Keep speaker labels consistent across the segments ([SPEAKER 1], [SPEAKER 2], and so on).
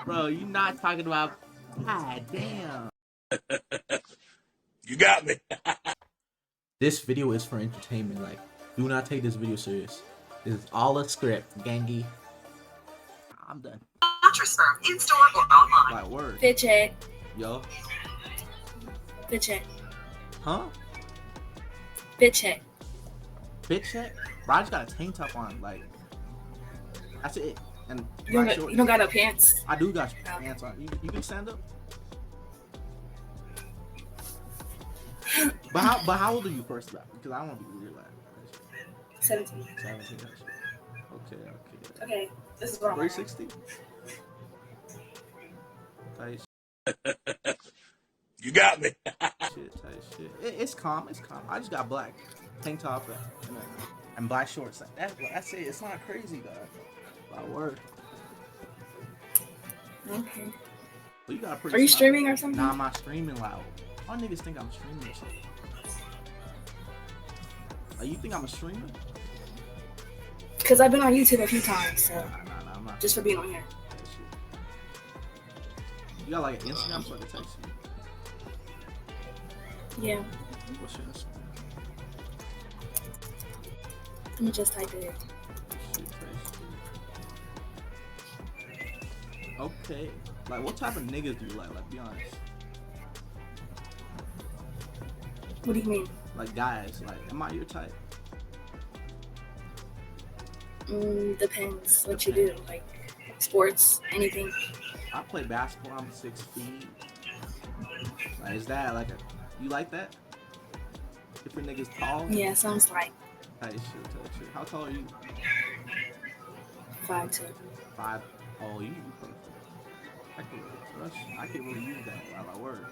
[SPEAKER 1] Bro, you not talking about. God damn.
[SPEAKER 2] You got me.
[SPEAKER 1] This video is for entertainment. Like, do not take this video serious. This is all a script, gangy. I'm done.
[SPEAKER 3] Mattress Firm, in store or online.
[SPEAKER 1] Like, word.
[SPEAKER 4] Fit check.
[SPEAKER 1] Yo.
[SPEAKER 4] Fit check.
[SPEAKER 1] Huh?
[SPEAKER 4] Fit check.
[SPEAKER 1] Fit check? Bro, I just got a tank top on. Like, that's it. And
[SPEAKER 4] You don't got no pants.
[SPEAKER 1] I do got pants on. You can stand up? But how old are you first of all? Because I don't want to be weird like
[SPEAKER 4] 17.
[SPEAKER 1] 17. Okay.
[SPEAKER 4] Okay, this is wrong.
[SPEAKER 1] 360. Tight
[SPEAKER 2] You got me.
[SPEAKER 1] shit. It's calm. I just got black tank top and black shorts. Like that's it. It's not crazy though. By word.
[SPEAKER 4] Okay.
[SPEAKER 1] Well, you got a pretty.
[SPEAKER 4] Are you streaming or something?
[SPEAKER 1] Nah, I'm not streaming loud. All niggas think I'm streaming or something. Like, you think I'm a streamer?
[SPEAKER 4] Because I've been on YouTube a few times, so
[SPEAKER 1] Nah, I'm not.
[SPEAKER 4] just for being on here.
[SPEAKER 1] You got like an Instagram so I can text you?
[SPEAKER 4] Yeah.
[SPEAKER 1] What's your Instagram?
[SPEAKER 4] Let me just type it.
[SPEAKER 1] Okay. Like, what type of niggas do you like? Like, be honest.
[SPEAKER 4] What do you mean?
[SPEAKER 1] Like, guys. Like, am I your type?
[SPEAKER 4] Depends what you do. Like, sports, anything.
[SPEAKER 1] I play basketball. I'm 6 feet. Like, is that like a... You like that? If your nigga's tall?
[SPEAKER 4] Yeah, sounds like
[SPEAKER 1] Tight shit. How tall are you?
[SPEAKER 4] 5'2".
[SPEAKER 1] 5. Oh, you perfect. I can really use that while I work.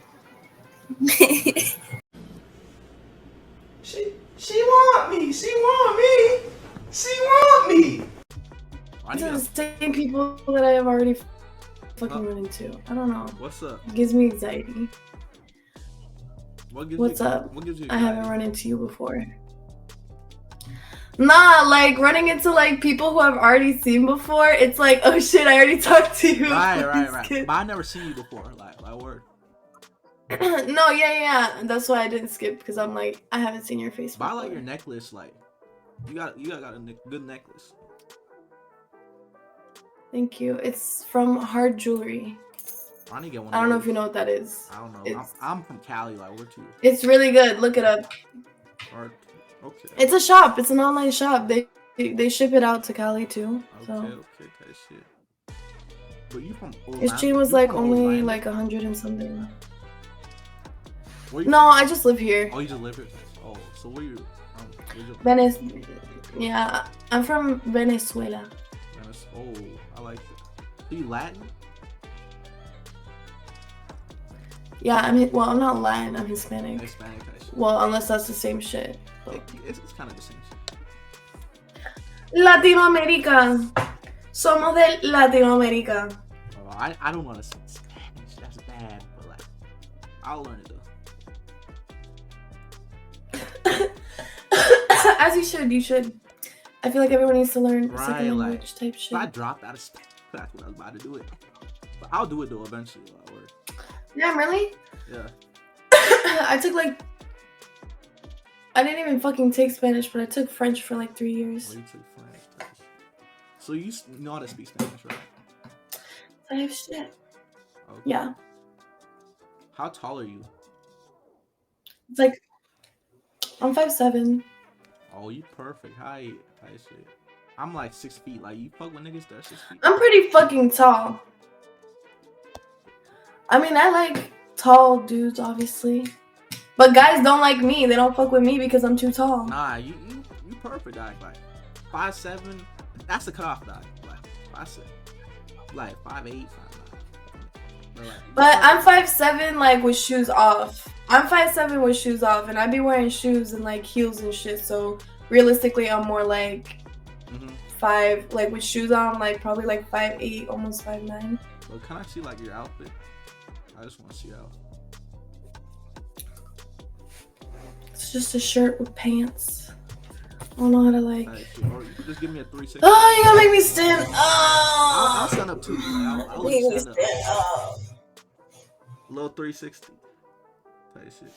[SPEAKER 5] She want me. She want me. She want me.
[SPEAKER 4] These are the same people that I have already fucking run into. I don't know.
[SPEAKER 1] What's up?
[SPEAKER 4] It gives me anxiety. What's up?
[SPEAKER 1] What gives you
[SPEAKER 4] I haven't run into you before. Nah, like running into like people who I've already seen before. It's like, oh shit, I already talked to you.
[SPEAKER 1] Right. But I never seen you before. Like word.
[SPEAKER 4] No, yeah. That's why I didn't skip because I'm like, I haven't seen your face before.
[SPEAKER 1] But I like your necklace. Like, you got a good necklace.
[SPEAKER 4] Thank you. It's from Hard Jewelry.
[SPEAKER 1] I need to get one.
[SPEAKER 4] I don't know if you know what that is.
[SPEAKER 1] I don't know. I'm from Cali. Like, where to?
[SPEAKER 4] It's really good. Look it up.
[SPEAKER 1] Okay.
[SPEAKER 4] It's a shop. It's an online shop. They ship it out to Cali too. So.
[SPEAKER 1] Okay. That shit. But you from Orlando?
[SPEAKER 4] His chain was like only
[SPEAKER 1] Orlando?
[SPEAKER 4] like 100 and something.
[SPEAKER 1] No,
[SPEAKER 4] No, I just live here.
[SPEAKER 1] Oh, you just live here? Oh, so where you?
[SPEAKER 4] Yeah, I'm from Venezuela.
[SPEAKER 1] Oh, I like it. Are you Latin?
[SPEAKER 4] Yeah, I'm not Latin. I'm Hispanic.
[SPEAKER 1] Hispanic.
[SPEAKER 4] Well, unless that's the same shit.
[SPEAKER 1] It's kind of the same shit.
[SPEAKER 4] Latinoamérica. Somos de Latinoamérica.
[SPEAKER 1] Oh, I don't want to say Spanish. That's bad, but like, I'll learn it though.
[SPEAKER 4] As you should. You should. I feel like everyone needs to learn
[SPEAKER 1] Right,
[SPEAKER 4] second
[SPEAKER 1] like,
[SPEAKER 4] language type shit.
[SPEAKER 1] If I dropped out of Spanish, that's when I was about to do it. But I'll do it though eventually.
[SPEAKER 4] Yeah, really?
[SPEAKER 1] Yeah.
[SPEAKER 4] I didn't even fucking take Spanish, but I took French for like 3 years.
[SPEAKER 1] Oh, you took French. So you know how to speak Spanish, right?
[SPEAKER 4] I have shit.
[SPEAKER 1] Okay.
[SPEAKER 4] Yeah.
[SPEAKER 1] How tall are you?
[SPEAKER 4] It's like, I'm 5'7".
[SPEAKER 1] Oh, you perfect height. Tight shit. I'm like 6 feet. Like, you fuck with niggas that are 6 feet?
[SPEAKER 4] I'm pretty fucking tall. I mean, I like tall dudes, obviously. But guys don't like me. They don't fuck with me because I'm too tall.
[SPEAKER 1] Nah, you perfect, dog. Like 5'7". That's the cutoff, dog. Like 5'7". Like 5'8", 5'9".
[SPEAKER 4] But I'm 5'7", like with shoes off. I'm 5'7" with shoes off, and I be wearing shoes and like heels and shit. So realistically, I'm more like 5, like with shoes on, like probably like 5'8", almost 5'9".
[SPEAKER 1] Well, can I see like your outfit? I just want to see your outfit.
[SPEAKER 4] It's just a shirt with pants. I don't know how to like.
[SPEAKER 1] Type shit. Or you can just give me a 360.
[SPEAKER 4] Oh, you gotta make me stand up.
[SPEAKER 1] I'll stand up too. Like, I'll let you stand up. Little 360. Tight shit.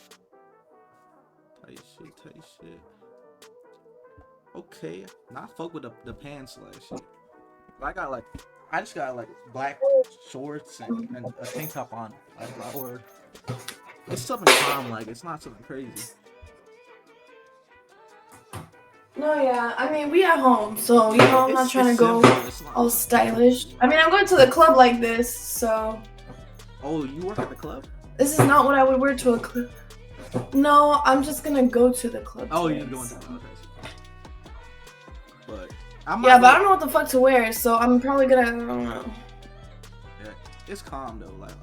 [SPEAKER 1] Okay. Now I fuck with the pants like shit. I just got like black shorts and a tank top on. Like, or it's something calm, like it's not something crazy.
[SPEAKER 4] No, yeah. I mean, we at home, so you know I'm not trying to go all stylish. I mean, I'm going to the club like this, so.
[SPEAKER 1] Oh, you work at the club?
[SPEAKER 4] This is not what I would wear to a club. No, I'm just gonna go to the club.
[SPEAKER 1] Oh, you're going to the club. But I
[SPEAKER 4] yeah, but I don't know what the fuck to wear, so I'm probably gonna. I don't know.
[SPEAKER 1] Yeah, it's calm though, like.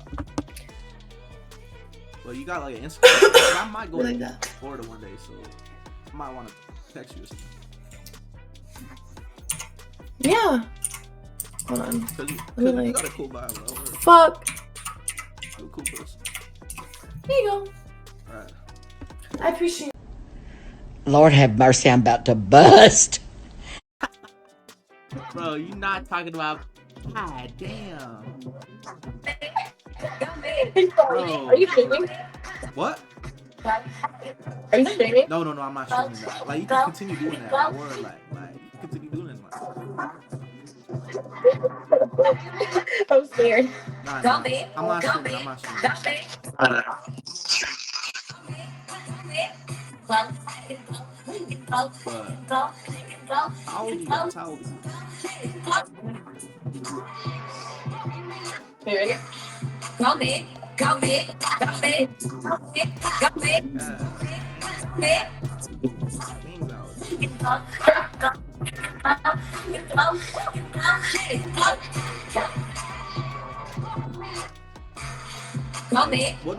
[SPEAKER 1] Well, you got like an Instagram. I might go
[SPEAKER 4] like
[SPEAKER 1] to Florida one day, so I might want to text you or something.
[SPEAKER 4] Yeah. Hold on.
[SPEAKER 1] Cause
[SPEAKER 4] you
[SPEAKER 1] you got a cool vibe, bro.
[SPEAKER 4] Fuck.
[SPEAKER 1] You're a cool person.
[SPEAKER 4] There you go.
[SPEAKER 1] Alright.
[SPEAKER 4] I appreciate it.
[SPEAKER 2] Lord have mercy, I'm about to bust.
[SPEAKER 1] Bro, you not talking about. God damn. Bro.
[SPEAKER 6] Are you streaming?
[SPEAKER 1] What?
[SPEAKER 6] Are you streaming?
[SPEAKER 1] No, I'm not streaming that. Like, you can continue doing that. Or like you can continue doing it.
[SPEAKER 6] I'm scared.
[SPEAKER 1] Nah, I'm not streaming. But how old are you guys? How old are you?
[SPEAKER 6] You ready?
[SPEAKER 1] What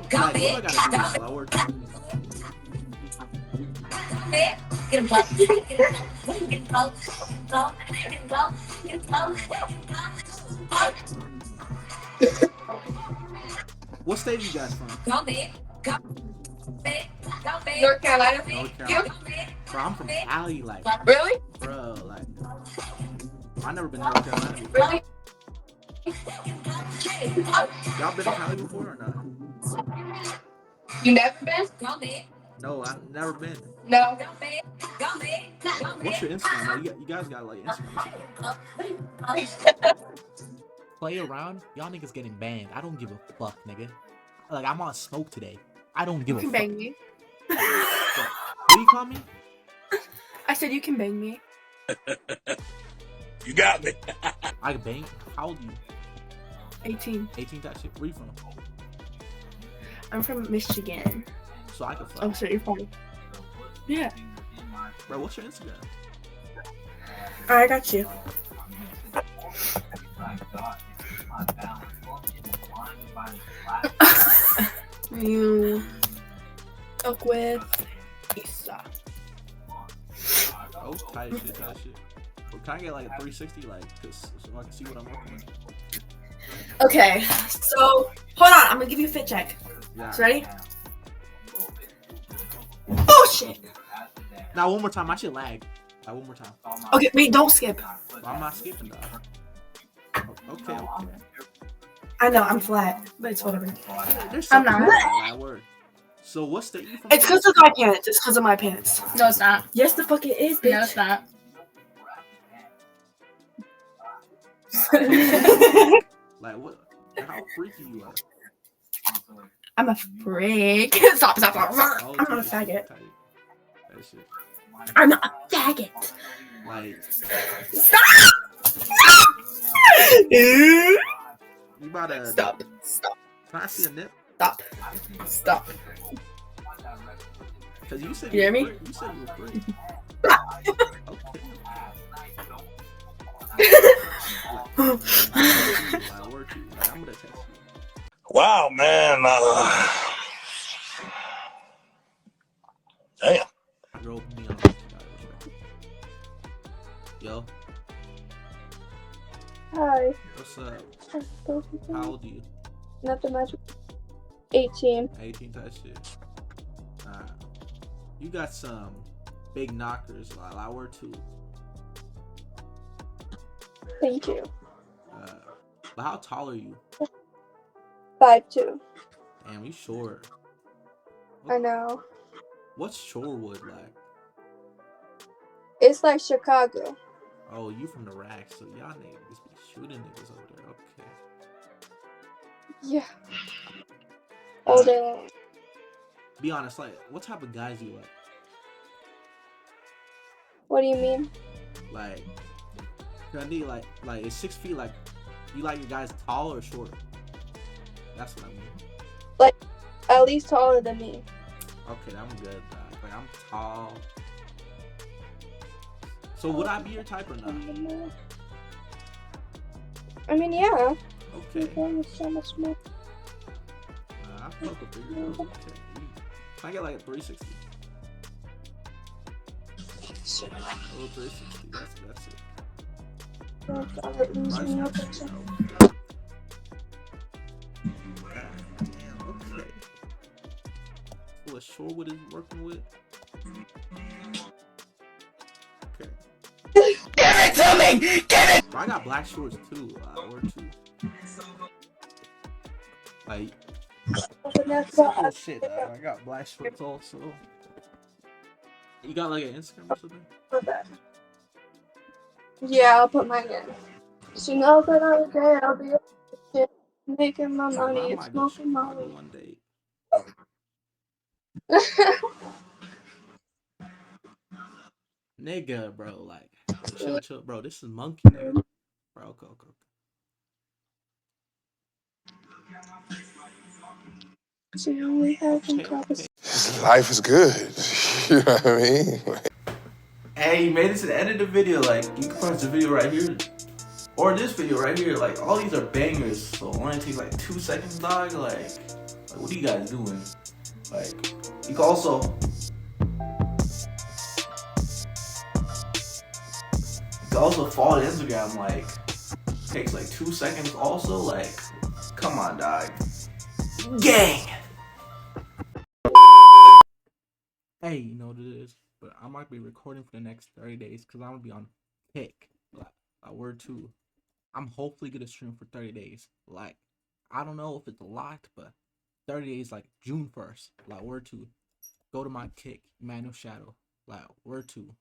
[SPEAKER 1] do I gotta do while I work? What state are you guys from?
[SPEAKER 6] North Carolina.
[SPEAKER 1] Bro, I'm from Cali, like.
[SPEAKER 6] Really?
[SPEAKER 1] Bro, like. I've never been to North Carolina before.
[SPEAKER 6] Really?
[SPEAKER 1] Y'all been to Cali before or not?
[SPEAKER 6] You never been?
[SPEAKER 1] No, I've never been.
[SPEAKER 6] No.
[SPEAKER 1] What's your Instagram? Like, you guys got like Instagram.
[SPEAKER 7] Play around, y'all niggas getting banned. I don't give a fuck, nigga. Like, I'm on smoke today. I don't give a
[SPEAKER 8] You can
[SPEAKER 7] fuck.
[SPEAKER 8] bang me.
[SPEAKER 1] What do you call me?
[SPEAKER 8] I said you can bang me.
[SPEAKER 5] You got me.
[SPEAKER 1] I bang. How old are you?
[SPEAKER 8] 18.
[SPEAKER 1] 18 type shit. Where you from?
[SPEAKER 8] I'm from Michigan.
[SPEAKER 1] So I can fly.
[SPEAKER 8] Oh, so you're from. Yeah.
[SPEAKER 1] Bro, what's your Instagram?
[SPEAKER 8] I got you. You talk with Issa.
[SPEAKER 1] Oh, tight shit. Well, can I get like a 360, like, so I can see what I'm working with?
[SPEAKER 8] Okay, so hold on. I'm gonna give you a fit check.
[SPEAKER 1] Yeah.
[SPEAKER 8] So ready? Oh shit.
[SPEAKER 1] Now one more time. I should lag. Like, one more time.
[SPEAKER 8] Okay, wait. Don't skip.
[SPEAKER 1] Well, I'm not skipping though. Okay.
[SPEAKER 8] I know I'm flat, but it's whatever.
[SPEAKER 1] There's
[SPEAKER 8] I'm
[SPEAKER 1] something
[SPEAKER 8] not.
[SPEAKER 1] wrong with that word. So what state you from?
[SPEAKER 8] It's because of my pants. It's because of my pants.
[SPEAKER 6] No, it's not.
[SPEAKER 8] Yes, the fuck it is, bitch.
[SPEAKER 6] No, it's not.
[SPEAKER 1] Like what? How freaky you are?
[SPEAKER 8] I'm a freak. Stop.
[SPEAKER 1] Oh,
[SPEAKER 8] I'm not a
[SPEAKER 1] tight,
[SPEAKER 8] faggot.
[SPEAKER 1] tight. That shit.
[SPEAKER 8] I'm not a faggot.
[SPEAKER 1] Like
[SPEAKER 8] Stop!
[SPEAKER 1] you about to
[SPEAKER 8] Stop.
[SPEAKER 1] Can I see a nip?
[SPEAKER 8] Stop.
[SPEAKER 1] Because you said
[SPEAKER 8] You hear me?
[SPEAKER 1] free. You said you were free. Okay. I work you. Like, I'm gonna text you.
[SPEAKER 5] Wow, man. Damn.
[SPEAKER 1] Girl, me on Yo,
[SPEAKER 9] Hi.
[SPEAKER 1] what's up? How old are you?
[SPEAKER 9] Nothing much. 18.
[SPEAKER 1] 18 type shit. You got some big knockers. Like word 2.
[SPEAKER 9] Thank you.
[SPEAKER 1] But how tall are you?
[SPEAKER 9] 5'2".
[SPEAKER 1] Damn, you short.
[SPEAKER 9] I know.
[SPEAKER 1] What's Shorewood like?
[SPEAKER 9] It's like Chicago.
[SPEAKER 1] Oh, you from the rack, so y'all niggas be shooting niggas over there. Okay.
[SPEAKER 9] Yeah. All day long.
[SPEAKER 1] Be honest, like, what type of guys you like?
[SPEAKER 9] What do you mean?
[SPEAKER 1] Like, I need like is 6 feet like you like your guys tall or short? That's what I mean.
[SPEAKER 9] Like, at least taller than me.
[SPEAKER 1] Okay, I'm good. Like I'm tall. So would I be your type or not?
[SPEAKER 9] I mean, yeah.
[SPEAKER 1] Okay.
[SPEAKER 9] So much more.
[SPEAKER 1] I fuck with bigger girls. Okay. I get like a 360. A little 360. That's it. Okay. What Shorewood is working with? Okay.
[SPEAKER 2] Give it to me! Give it!
[SPEAKER 1] Bro, I got black shorts too. Or 2. Like, simple shit. I got black shorts also. You got like an Instagram or something?
[SPEAKER 9] Yeah, I'll put mine in. She knows that every day I'll be making my money and smoking Molly.
[SPEAKER 1] One day. Nigga, bro, like, chill, bro. This is monkey, nigga. Bro, okay.
[SPEAKER 9] She only has some
[SPEAKER 5] Life is good. You know what I mean?
[SPEAKER 1] Hey, you made it to the end of the video. Like, you can press the video right here. Or this video right here. Like, all these are bangers. So it only takes like 2 seconds, dog. Like, what are you guys doing? Like, you can also... follow the Instagram. Like, takes like 2 seconds also. Like, come on, dog. Gang! Hey, you know what it is? But I might be recording for the next 30 days because I'm going to be on kick. Like, word 2. I'm hopefully going to stream for 30 days. Like, I don't know if it's locked, but 30 days, like June 1st. Like, word 2. Go to my kick, Emmanuel Shadow. Like, word 2.